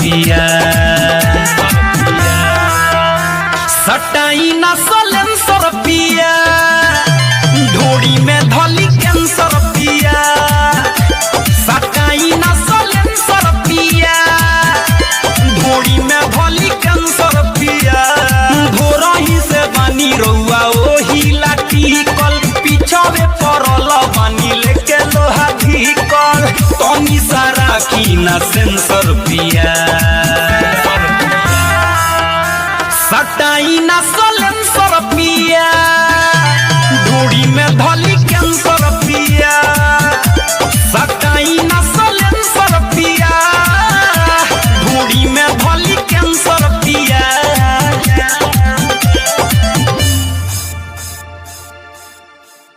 पिया सटाई ना सलेंसर पिया ढोड़ी में धली कैंसर पिया सटाई ना सलेंसर पिया ढोड़ी में धली कैंसर पिया धोरही से बानी रउआ ओही लाठी कल पिछावे परल बानी लेके लोहा ढीकल तनी सारा की ना सेंसर पिया सटाई ना सलेंसर पिया ढोड़ी में धली कैंसर